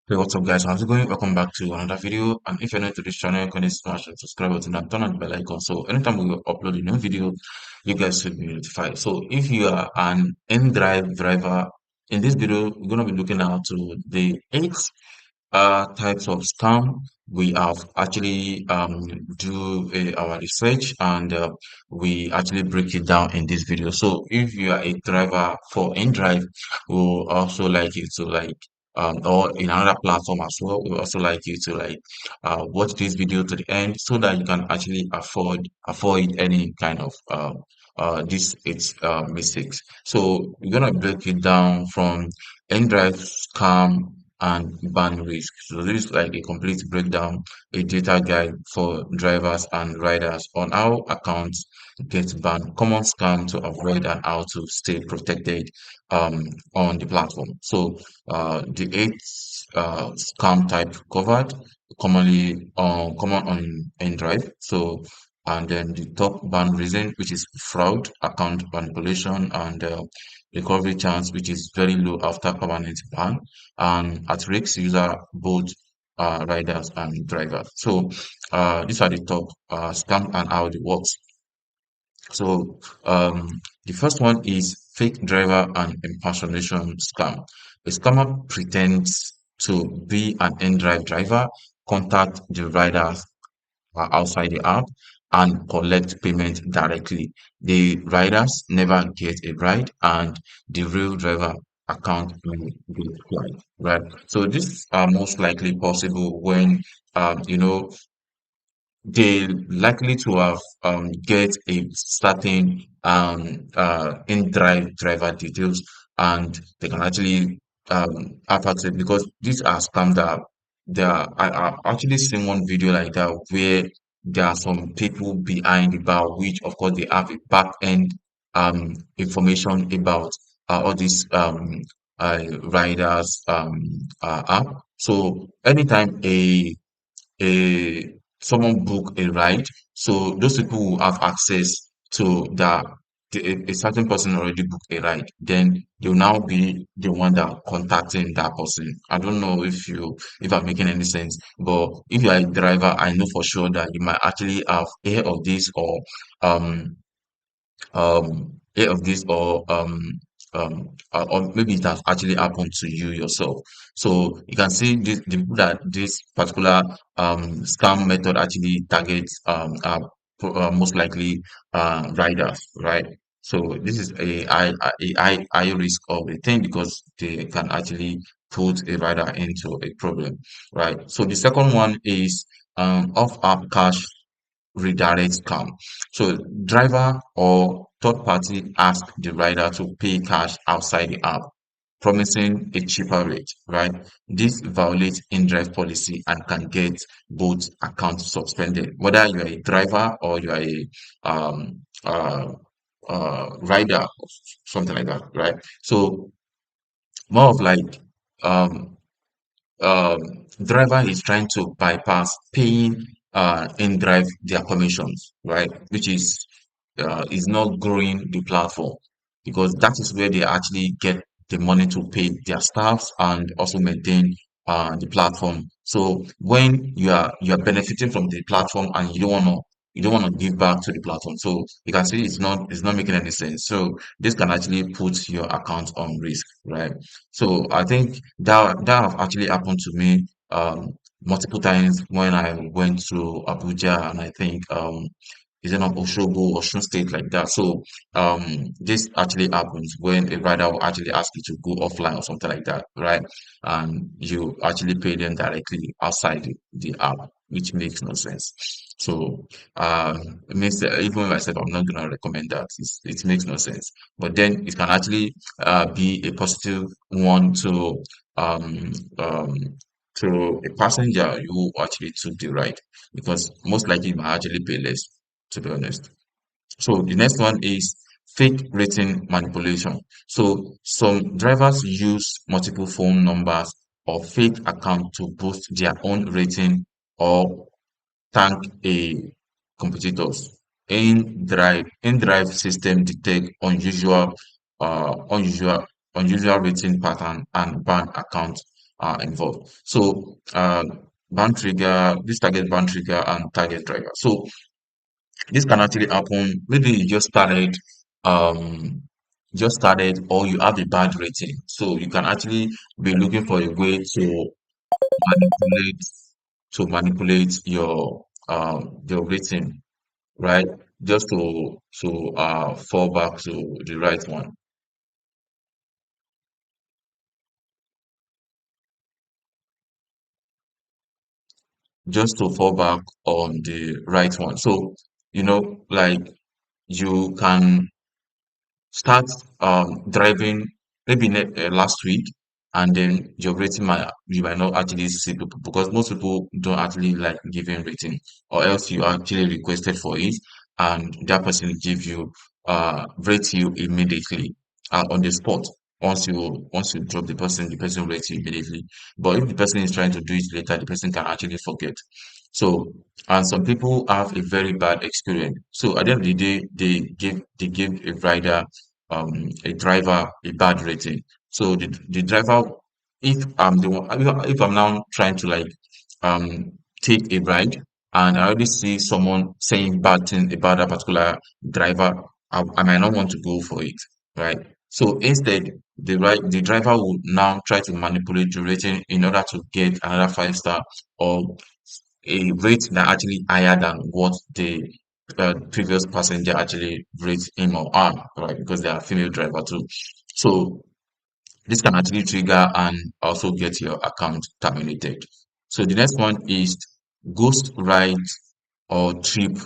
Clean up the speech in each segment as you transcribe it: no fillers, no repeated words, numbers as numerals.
Hey, what's up, guys? How's it going? Welcome back to another video. And if you're new to this channel, can you smash the subscribe button and turn on the bell icon so anytime we upload a new video, you guys should be notified. So, if you are an InDrive driver, in this video, we're going to be looking at to the eight types of scam. We have actually do our research and we actually break it down in this video. So if you are a driver for InDrive, we'll also like you to like or in another platform as well. We also like you to like watch this video to the end so that you can actually avoid any kind of this it's mistakes. So we're gonna break it down from InDrive scam and ban risk. So this is like a complete breakdown, a data guide for drivers and riders on how accounts get banned, common scam to avoid, and how to stay protected on the platform. So the eight scam type covered, common on InDrive. So and then the top ban reason, which is fraud, account manipulation, and recovery chance, which is very low after permanent ban, and at risk user both riders and drivers. So these are the top scam and how it works. So the first one is fake driver and impersonation scam. A scammer pretends to be an in-drive driver, contact the riders outside the app and collect payment directly. The riders never get a ride and the real driver account will get flagged, right? So this are most likely possible when you know they likely to have get a certain in-drive driver details and they can actually have access because these are scams that I actually seen one video like that where there are some people behind the bar which of course they have a back end information about all these riders app. So anytime a someone book a ride, so those people will have access to a certain person already booked a ride. Then they'll now be the one that contacting that person. I don't know if I'm making any sense, but if you are a driver, I know for sure that you might actually have heard of this um heard of this or maybe it has actually happened to you yourself. So you can see the people that this particular scam method actually targets most likely riders, right? So this is a high risk of a thing because they can actually put a rider into a problem, right? So the second one is off app cash redirect scam. So driver or third party ask the rider to pay cash outside the app, promising a cheaper rate, right? This violates in-drive policy and can get both accounts suspended, whether you are a driver or you are a rider or something like that, right? So more of like um um, driver is trying to bypass paying in drive their commissions, right? Which is not growing the platform because that is where they actually get the money to pay their staffs and also maintain the platform. So when you are benefiting from the platform and you don't want to give back to the platform, so you can see it's not making any sense. So this can actually put your account on risk, right? So I think that have actually happened to me multiple times when I went to Abuja and I think is it not Oshobo or Osun State like that. So this actually happens when a rider will actually ask you to go offline or something like that, right? And you actually pay them directly outside the app, which makes no sense. So it means that even myself, I'm not gonna recommend that. It makes no sense. But then it can actually be a positive one um, um, to a passenger who actually took the ride because most likely you might actually pay less, to be honest. So the next one is fake rating manipulation. So some drivers use multiple phone numbers or fake account to boost their own rating or thank a competitors. In-drive system detect unusual, unusual rating pattern and ban account are involved. So ban trigger, this target ban trigger and target driver. So this can actually happen. Maybe you um, just started, or you have a bad rating. So you can actually be looking for a way manipulate manipulate your rating, right? Just to fall back to the right one, just to fall back on the right one. So like you can start driving maybe last week, and then your rating might you might not actually see people, because most people don't actually like giving rating, or else you actually requested for it and that person will give you rate you immediately on the spot. Once you drop the person rates you immediately. But if the person is trying to do it later, the person can actually forget. So, and some people have a very bad experience. So at the end of the day, they give a driver a bad rating. So the driver, if I'm the one, if I'm now trying to like um take a ride, and I already see someone saying bad thing about that particular driver, I might not want to go for it, right? So instead, the driver will now try to manipulate the rating in order to get another 5 star, or a rate that actually higher than what the previous passenger actually rate him or her, right? Because they are female driver too. So this can actually trigger and also get your account terminated. So the next one is ghost ride or trip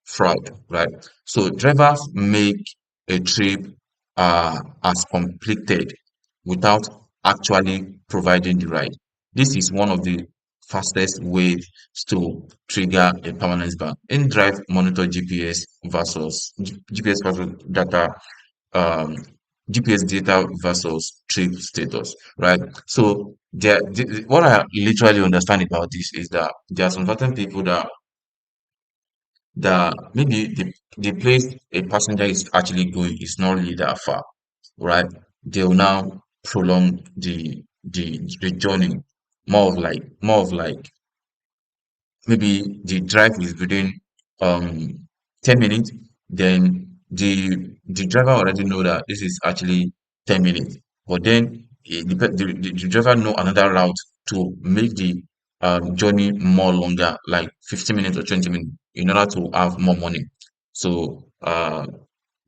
fraud, right? So drivers make a trip as completed without actually providing the ride. This is one of the fastest ways to trigger a permanent ban. InDrive monitor GPS versus data, um, GPS data versus trip status, right? So what I literally understand about this is that there are some certain people that maybe the place a passenger is actually going is not really that far, right? They will now prolong the journey, more of like maybe the drive is within um 10 minutes, then the driver already know that this is actually 10 minutes, but then the driver know another route to make the journey more longer, like 15 minutes or 20 minutes, in order to have more money. So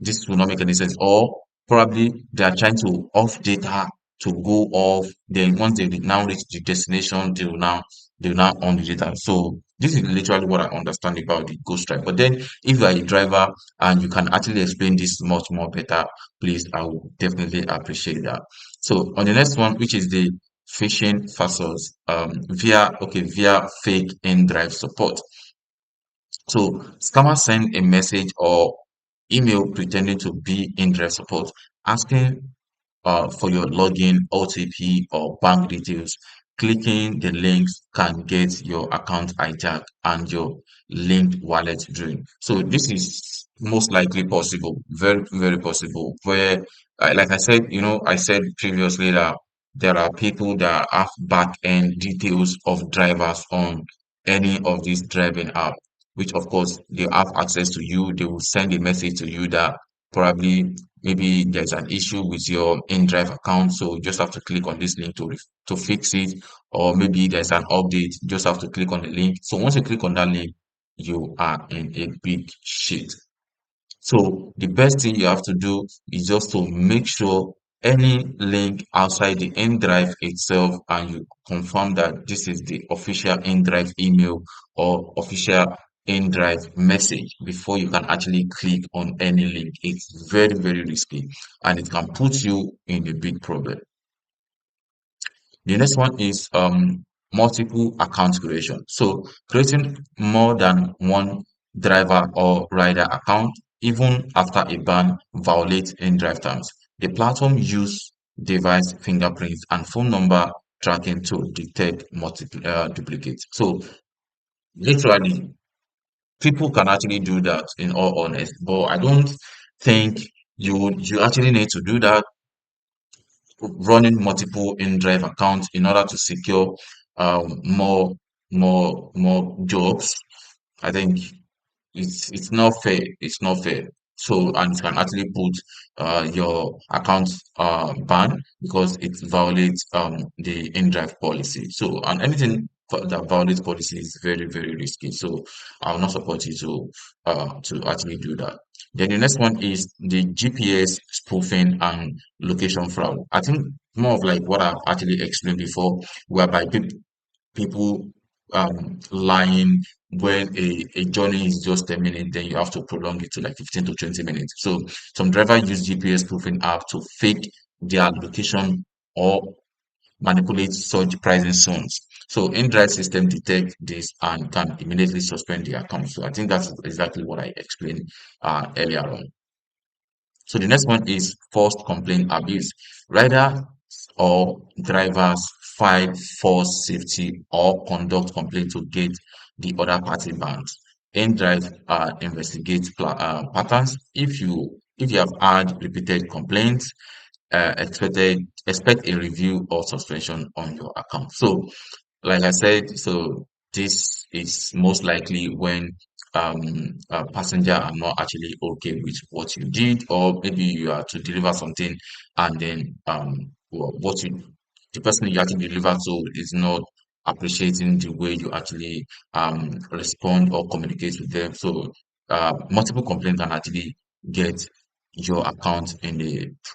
this will not make any sense. Or probably they are trying to off data to go off. Then once they now reach the destination, they will now on the data. So this is literally what I understand about the ghost drive. But then if you are a driver and you can actually explain this much more better, please, I would definitely appreciate that. So on the next one, which is the phishing versus via fake in drive support. So scammers send a message or email pretending to be InDrive support, asking for your login, OTP, or bank details. Clicking the links can get your account hijacked and your linked wallet drained. So this is most likely possible, very, very possible. Where, like I said, I said previously that there are people that have back end details of drivers on any of these driving apps, which of course they have access to you. They will send a message to you that probably maybe there's an issue with your InDrive account, so you just have to click on this link to fix it. Or maybe there's an update, you just have to click on the link. So once you click on that link, you are in a big shit. So the best thing you have to do is just to make sure any link outside the InDrive itself, and you confirm that this is the official InDrive email or official InDrive message before you can actually click on any link. It's very, very risky, and it can put you in a big problem. The next one is multiple account creation. So creating more than one driver or rider account, even after a ban, violates in-drive terms. The platform use device fingerprints and phone number tracking to detect multiple duplicates. So literally, people can actually do that in all honest, but I don't think you actually need to do that. running multiple InDrive accounts in order to secure more jobs. I think it's not fair. It's not fair. So, and it can actually put your account ban because it violates the InDrive policy. So, and anything that violates policy is very, very risky. So I will not support you to actually do that. Then the next one is the GPS spoofing and location fraud. I think more of like what I've actually explained before, whereby people lying when a journey is just 10 minutes, then you have to prolong it to like 15 to 20 minutes. So some drivers use GPS spoofing app to fake their location or manipulate such pricing zones. So InDrive system detect this and can immediately suspend the account. So I think that's exactly what I explained earlier on. So the next one is false complaint abuse. Riders or drivers file false safety or conduct complaint to get the other party banned. InDrive investigates patterns. If you have had repeated complaints, expect a review or suspension on your account. So like I said, so this is most likely when a passenger are not actually okay with what you did, or maybe you are to deliver something and then what you the person you actually deliver to is not appreciating the way you actually respond or communicate with them. So multiple complaints can actually get your account in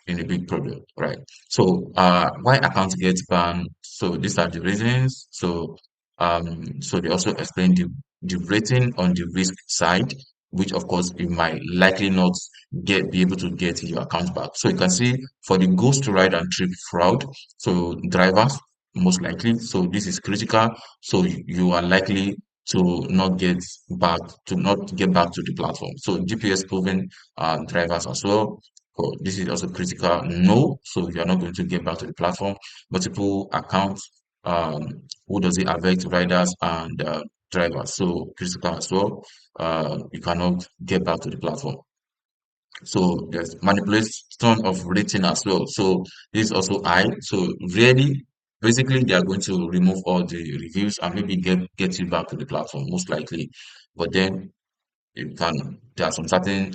a big problem, right? So why account gets banned? So these are the reasons. So they also explain the rating on the risk side, which of course you might likely not be able to get your account back. So you can see for the ghost ride and trip fraud, so drivers most likely. So this is critical. So you are likely to not get back to the platform. So GPS proven drivers as well. So this is also critical. No, so you are not going to get back to the platform. Multiple accounts. Who does it affect? Riders and drivers. So critical as well. You cannot get back to the platform. So there's manipulation of rating as well. So this is also high. So really, basically, they are going to remove all the reviews and maybe get you back to the platform, most likely. But then there are some certain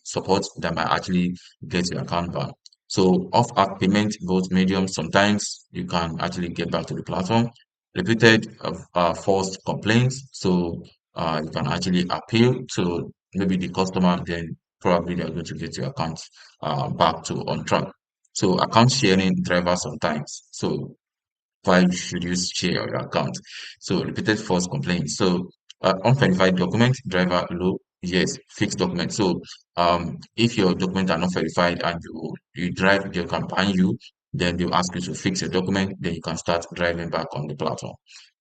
support that might actually get your account back. So off app payment, both medium, sometimes you can actually get back to the platform. Repeated false complaints, so you can actually appeal to maybe the customer, then probably they're going to get your account back to on track. So account sharing driver sometimes. So why should you share your account? So repeated false complaints. So unverified document, driver low, yes, fixed document. So if your document are not verified and you drive, they can ban you, then they'll ask you to fix your document, then you can start driving back on the platform.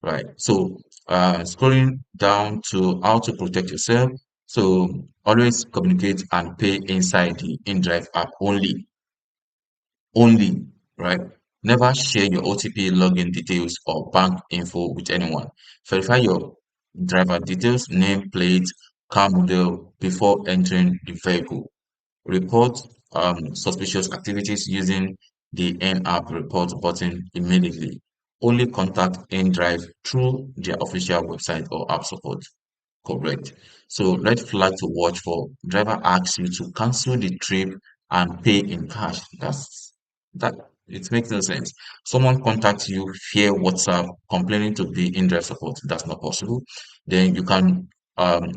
Right. So scrolling down to how to protect yourself. So always communicate and pay inside the InDrive app only, right? Never share your OTP login details or bank info with anyone. Verify your driver details, name, plate, car model before entering the vehicle. Report suspicious activities using the N-app report button immediately. Only contact InDrive through their official website or app support. Correct. So red flag to watch for. Driver asks you to cancel the trip and pay in cash. That it makes no sense. Someone contacts you via WhatsApp complaining to the in-drive support. That's not possible. Then you can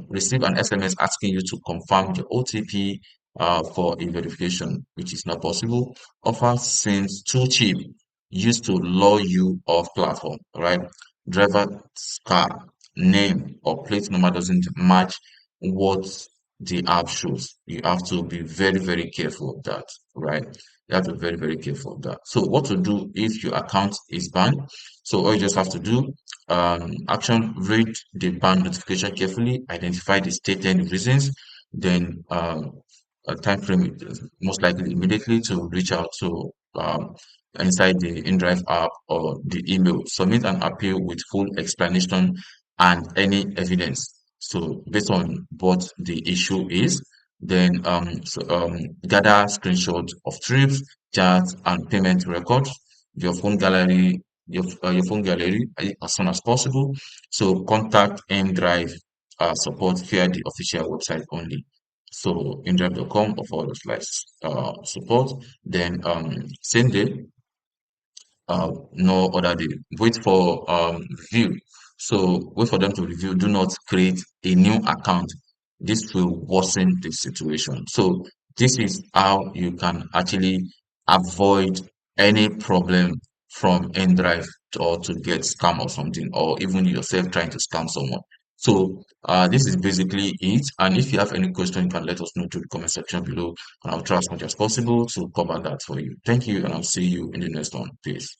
receive an SMS asking you to confirm the OTP for a verification, which is not possible. Offer seems too cheap, used to lure you off platform, right? Driver's car name or plate number doesn't match what the app shows. You have to be very, very careful of that, right? You have to be very, very careful of that. So what to do if your account is banned? So all you just have to do, action, read the ban notification carefully, identify the stated reasons, then a time frame most likely immediately to reach out to inside the InDrive app or the email. Submit an appeal with full explanation and any evidence. So based on what the issue is, then gather screenshots of trips, chats, and payment records, your phone gallery, your phone gallery as soon as possible. So contact InDrive support via the official website only. So indrive.com or forward slash support. Then same day, no other day. Wait for review. So wait for them to review. Do not create a new account. This will worsen the situation. So this is how you can actually avoid any problem from InDrive or to get scam or something, or even yourself trying to scam someone. So this is basically it. And if you have any question, you can let us know through the comment section below, and I'll try as much as possible to cover that for you. Thank you, and I'll see you in the next one. Peace.